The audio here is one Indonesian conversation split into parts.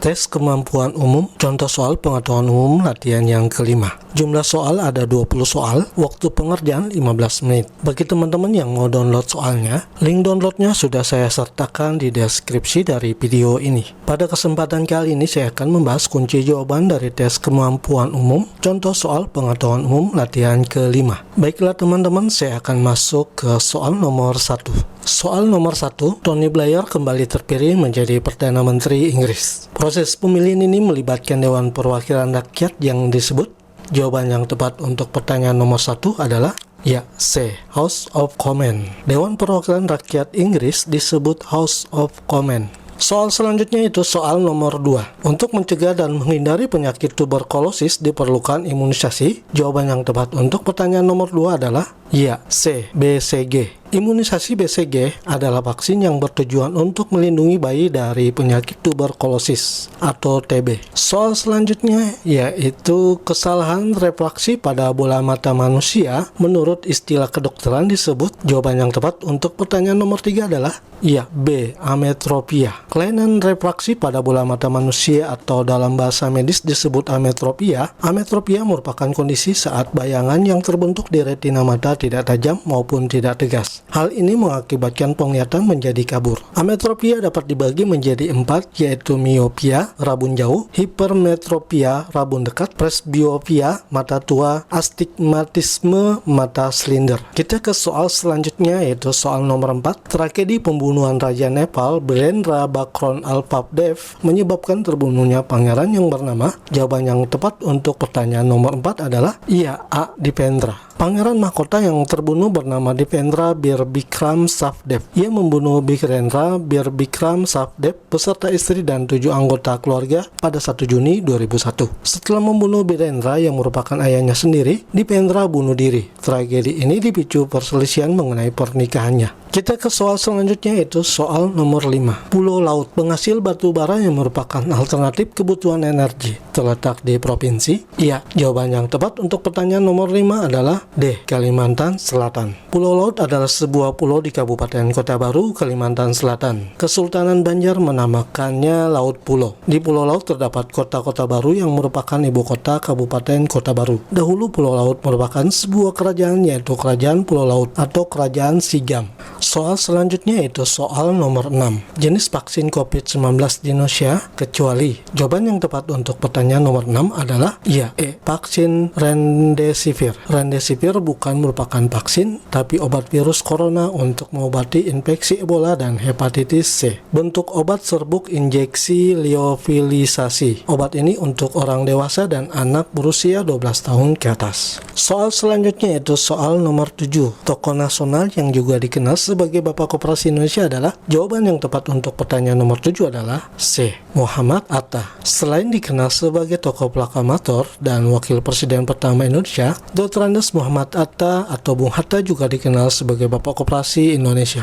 Tes kemampuan umum, contoh soal pengetahuan umum latihan yang kelima. Jumlah soal ada 20 soal, waktu pengerjaan 15 menit. Bagi teman-teman yang mau download soalnya, link downloadnya sudah saya sertakan di deskripsi dari video ini. Pada kesempatan kali ini saya akan membahas kunci jawaban dari tes kemampuan umum, contoh soal pengetahuan umum latihan kelima. Baiklah teman-teman, saya akan masuk ke soal nomor 1. Soal nomor 1, Tony Blair kembali terpilih menjadi Perdana Menteri Inggris. Proses pemilihan ini melibatkan Dewan Perwakilan Rakyat yang disebut. Jawaban yang tepat untuk pertanyaan nomor 1 adalah ya, C. House of Commons. Dewan Perwakilan Rakyat Inggris disebut House of Commons. Soal selanjutnya itu soal nomor 2. Untuk mencegah dan menghindari penyakit tuberkulosis diperlukan imunisasi. Jawaban yang tepat untuk pertanyaan nomor 2 adalah ya, C. BCG. Imunisasi BCG adalah vaksin yang bertujuan untuk melindungi bayi dari penyakit tuberkulosis atau TB. Soal selanjutnya yaitu kesalahan refraksi pada bola mata manusia menurut istilah kedokteran disebut. Jawaban yang tepat untuk pertanyaan nomor 3 adalah ya, B. Ametropia. Kelainan refraksi pada bola mata manusia atau dalam bahasa medis disebut ametropia. Ametropia merupakan kondisi saat bayangan yang terbentuk di retina mata tidak tajam maupun tidak tegas. Hal ini mengakibatkan penglihatan menjadi kabur. Ametropia dapat dibagi menjadi 4, yaitu miopia, rabun jauh, hipermetropia, rabun dekat, presbiopia, mata tua, astigmatisme, mata silinder. Kita ke soal selanjutnya yaitu soal nomor 4. Tragedi pembunuhan Raja Nepal, Birendra Bakron Alpabdev menyebabkan terbunuhnya pangeran yang bernama. Jawaban yang tepat untuk pertanyaan nomor 4 adalah iya, A. Dipendra. Pangeran mahkota yang terbunuh bernama Dipendra Birbikram Savdev. Ia membunuh Birendra Birbikram Savdev beserta istri dan 7 anggota keluarga pada 1 Juni 2001. Setelah membunuh Birendra yang merupakan ayahnya sendiri, Dipendra bunuh diri. Tragedi ini dipicu perselisihan mengenai pernikahannya. Kita ke soal selanjutnya yaitu soal nomor 5. Pulau laut penghasil batu bara yang merupakan alternatif kebutuhan energi terletak di provinsi. Iya, jawaban yang tepat untuk pertanyaan nomor 5 adalah D. Kalimantan Selatan. Pulau Laut adalah sebuah pulau di Kabupaten Kota Baru, Kalimantan Selatan. Kesultanan Banjar menamakannya Laut Pulau. Di Pulau Laut terdapat kota-kota baru yang merupakan ibu kota Kabupaten Kota Baru. Dahulu Pulau Laut merupakan sebuah kerajaan yaitu Kerajaan Pulau Laut atau Kerajaan Sigam. Soal selanjutnya yaitu soal nomor 6. Jenis vaksin COVID-19 di Indonesia kecuali. Jawaban yang tepat untuk pertanyaan nomor 6 adalah iya, E. Vaksin Remdesivir. Remdesivir bukan merupakan vaksin, tapi obat virus corona untuk mengobati infeksi Ebola dan hepatitis C. Bentuk obat serbuk injeksi liofilisasi. Obat ini untuk orang dewasa dan anak berusia 12 tahun ke atas. Soal selanjutnya yaitu soal nomor 7. Tokoh nasional yang juga dikenal sebagai Bapak Koperasi Indonesia adalah. Jawaban yang tepat untuk pertanyaan nomor 7 adalah C. Muhammad Hatta. Selain dikenal sebagai tokoh proklamator dan wakil presiden pertama Indonesia, Dr. Andes Muhammad Hatta atau Bung Hatta juga dikenal sebagai Bapak Koperasi Indonesia.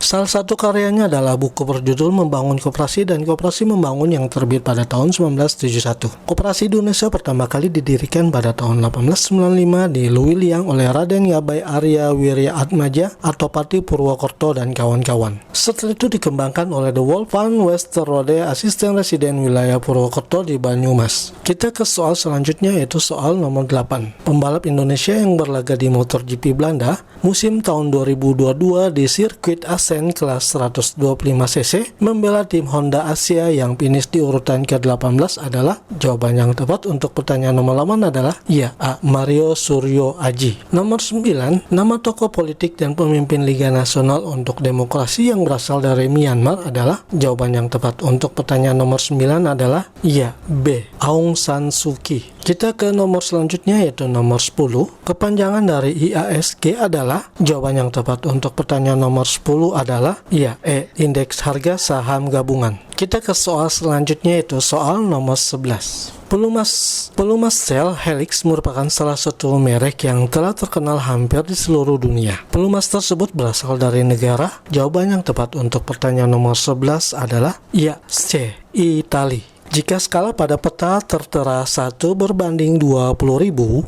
Salah satu karyanya adalah buku berjudul Membangun Koperasi dan Koperasi Membangun yang terbit pada tahun 1971. Koperasi Indonesia pertama kali didirikan pada tahun 1895 di Luwiliang oleh Raden Ngabay Arya Wirya Atmaja atau Pati Purwokerto dan kawan-kawan. Setelah itu dikembangkan oleh The World Van Westerode, asisten residen wilayah Purwokerto di Banyumas. Kita ke soal selanjutnya yaitu soal nomor 8. Pembalap Indonesia yang berlaga di MotoGP Belanda musim tahun 2022 di sirkuit Assen kelas 125cc membela tim Honda Asia yang finish di urutan ke-18 adalah. Jawaban yang tepat untuk pertanyaan nomor 8 adalah ya, A. Mario Suryo Aji. Nomor 9. Nama tokoh politik dan pemimpin Liga Nasional untuk Demokrasi yang berasal dari Myanmar adalah. Jawaban yang tepat untuk pertanyaan nomor 9 adalah ya, B. Aung San Suu Kyi. Kita ke nomor selanjutnya yaitu nomor 10. Kepanjangan dari IASG adalah. Jawaban yang tepat untuk pertanyaan nomor 10 adalah ya, E. Indeks harga saham gabungan. Kita ke soal selanjutnya yaitu soal nomor 11. Pelumas sel Helix merupakan salah satu merek yang telah terkenal hampir di seluruh dunia. Pelumas tersebut berasal dari negara. Jawaban yang tepat untuk pertanyaan nomor 11 adalah ya, C. Italia. Jika skala pada peta tertera 1 berbanding 20.000,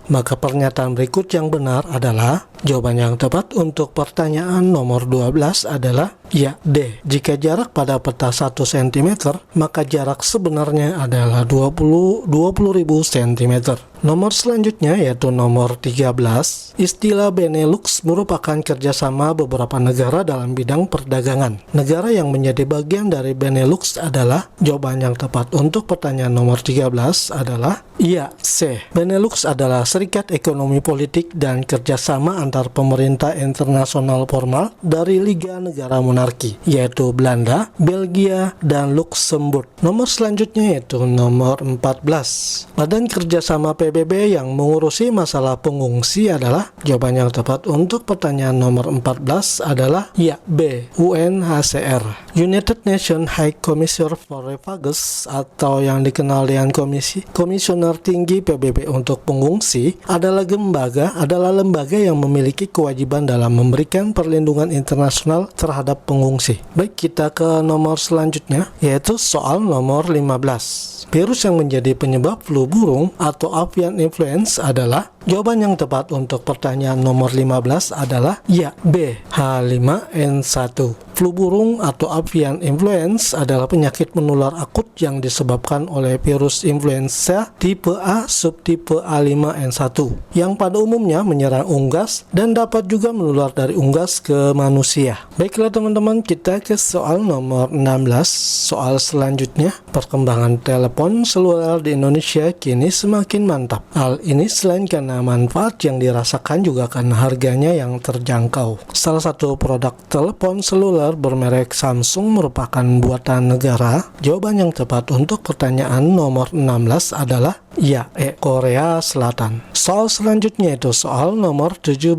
maka pernyataan berikut yang benar adalah Jawaban yang tepat untuk pertanyaan nomor 12 adalah ya, D. Jika jarak pada peta 1 cm, maka jarak sebenarnya adalah 20.000 cm. Nomor selanjutnya yaitu nomor 13. Istilah Benelux merupakan kerjasama beberapa negara dalam bidang perdagangan. Negara yang menjadi bagian dari Benelux adalah, jawaban yang tepat untuk pertanyaan nomor 13 adalah iya, C. Benelux adalah serikat ekonomi politik dan kerjasama antar pemerintah internasional formal dari Liga Negara Monarki, yaitu Belanda, Belgia, dan Luxembourg. Nomor selanjutnya yaitu nomor 14. Badan Kerjasama PBB yang mengurusi masalah pengungsi adalah, jawaban yang tepat untuk pertanyaan nomor 14 adalah ya, B. UNHCR. United Nations High Commissioner for Refugees atau yang dikenal dengan Komisioner Tinggi PBB untuk Pengungsi adalah lembaga yang memiliki kewajiban dalam memberikan perlindungan internasional terhadap pengungsi. Baik, kita ke nomor selanjutnya yaitu soal nomor 15. Virus yang menjadi penyebab flu burung atau avian influenza adalah, jawaban yang tepat untuk pertanyaan nomor 15 adalah ya, B. H5N1. Flu burung atau avian influenza adalah penyakit menular akut yang disebabkan oleh virus influenza tipe A subtipe A5N1 yang pada umumnya menyerang unggas dan dapat juga menular dari unggas ke manusia. Baiklah teman-teman, kita ke soal nomor 16. Soal selanjutnya, perkembangan telepon seluler di Indonesia kini semakin mantap. Hal ini selain karena manfaat yang dirasakan juga karena harganya yang terjangkau. Salah satu produk telepon seluler bermerek Samsung merupakan buatan negara. Jawaban yang tepat untuk pertanyaan nomor 16 adalah ya, Korea Selatan. Soal selanjutnya itu soal nomor 17.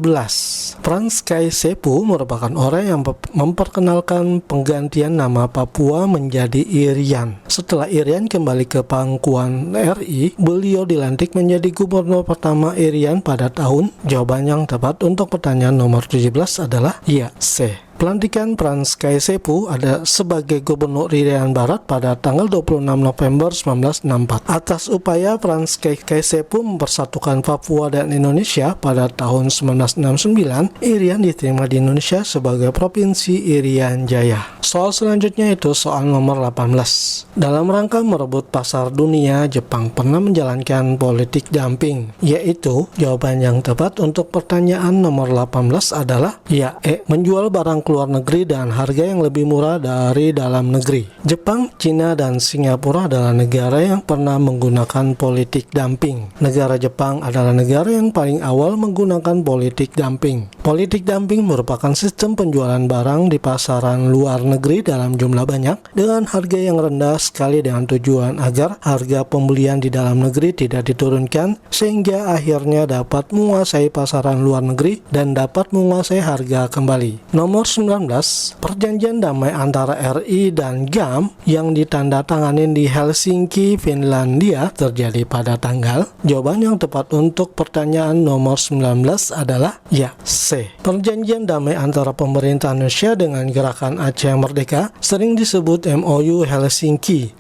Frans Kaisepu merupakan orang yang memperkenalkan penggantian nama Papua menjadi Irian. Setelah Irian kembali ke pangkuan RI, beliau dilantik menjadi gubernur pertama Irian pada tahun. Jawaban yang tepat untuk pertanyaan nomor 17 adalah ya, C. Pelantikan Frans Kaisepu ada sebagai gubernur Irian Barat pada tanggal 26 November 1964. Atas upaya Frans Kaisepu mempersatukan Papua dan Indonesia pada tahun 1969, Irian diterima di Indonesia sebagai Provinsi Irian Jaya. Soal selanjutnya itu soal nomor 18. Dalam rangka merebut pasar dunia, Jepang pernah menjalankan politik dumping, yaitu jawaban yang tepat untuk pertanyaan nomor 18 adalah ya, menjual barang keluar negeri dan harga yang lebih murah dari dalam negeri. Jepang, Cina, dan Singapura adalah negara yang pernah menggunakan politik dumping. Negara Jepang adalah negara yang paling awal menggunakan politik dumping. Politik dumping merupakan sistem penjualan barang di pasaran luar negeri dalam jumlah banyak dengan harga yang rendah sekali dengan tujuan agar harga pembelian di dalam negeri tidak diturunkan sehingga akhirnya dapat menguasai pasaran luar negeri dan dapat menguasai harga kembali. Nomor 19. Perjanjian damai antara RI dan GAM yang ditandatangani di Helsinki, Finlandia terjadi pada tanggal. Jawaban yang tepat untuk pertanyaan nomor 19 adalah ya, C. Perjanjian damai antara pemerintah Indonesia dengan Gerakan Aceh Merdeka sering disebut MOU Helsinki,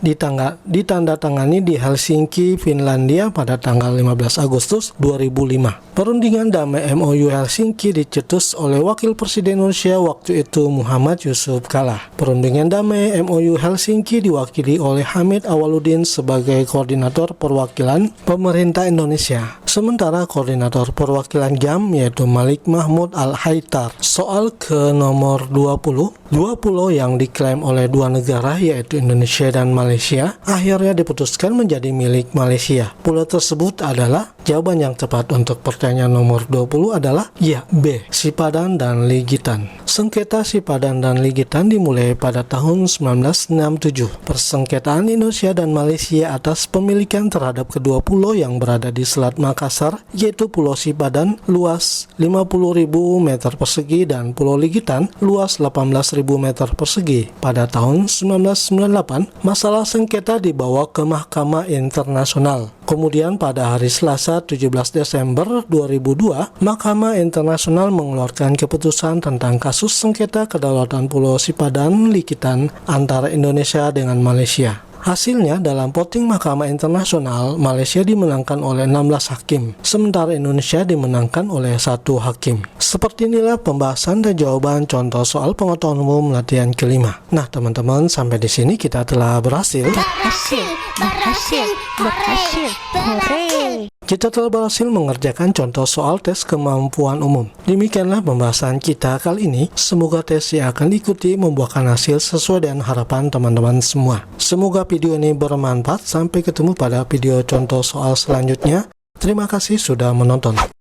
ditandatangani di Helsinki, Finlandia pada tanggal 15 Agustus 2005. Perundingan damai MOU Helsinki dicetus oleh Wakil Presiden Indonesia waktu itu Muhammad Yusuf Kala. Perundingan damai MOU Helsinki diwakili oleh Hamid Awaludin sebagai koordinator perwakilan pemerintah Indonesia. Sementara koordinator perwakilan GAM yaitu Malik Mahmud Al-Haitar. Soal ke nomor 20. Dua pulau yang diklaim oleh dua negara yaitu Indonesia dan Malaysia akhirnya diputuskan menjadi milik Malaysia. Pulau tersebut adalah, jawaban yang tepat untuk pertanyaan nomor 20 adalah ya, B. Sipadan dan Ligitan. Sengketa Sipadan dan Ligitan dimulai pada tahun 1967. Persengketaan Indonesia dan Malaysia atas pemilikan terhadap kedua pulau yang berada di Selat Makassar yaitu Pulau Sipadan luas 50.000 meter persegi dan Pulau Ligitan luas 18.000 meter persegi. Pada tahun 1998, masalah sengketa dibawa ke Mahkamah Internasional. Kemudian pada hari Selasa 17 Desember 2002, Mahkamah Internasional mengeluarkan keputusan tentang kasus sengketa kedaulatan Pulau Sipadan Ligitan antara Indonesia dengan Malaysia. Hasilnya dalam voting Mahkamah Internasional, Malaysia dimenangkan oleh 16 hakim, sementara Indonesia dimenangkan oleh 1 hakim. Seperti inilah pembahasan dan jawaban contoh soal pengetahuan umum latihan kelima. Nah teman-teman, sampai di sini kita telah berhasil. Kita telah berhasil mengerjakan contoh soal tes kemampuan umum. Demikianlah pembahasan kita kali ini. Semoga tes yang akan diikuti membuahkan hasil sesuai dengan harapan teman-teman semua. Semoga video ini bermanfaat. Sampai ketemu pada video contoh soal selanjutnya. Terima kasih sudah menonton.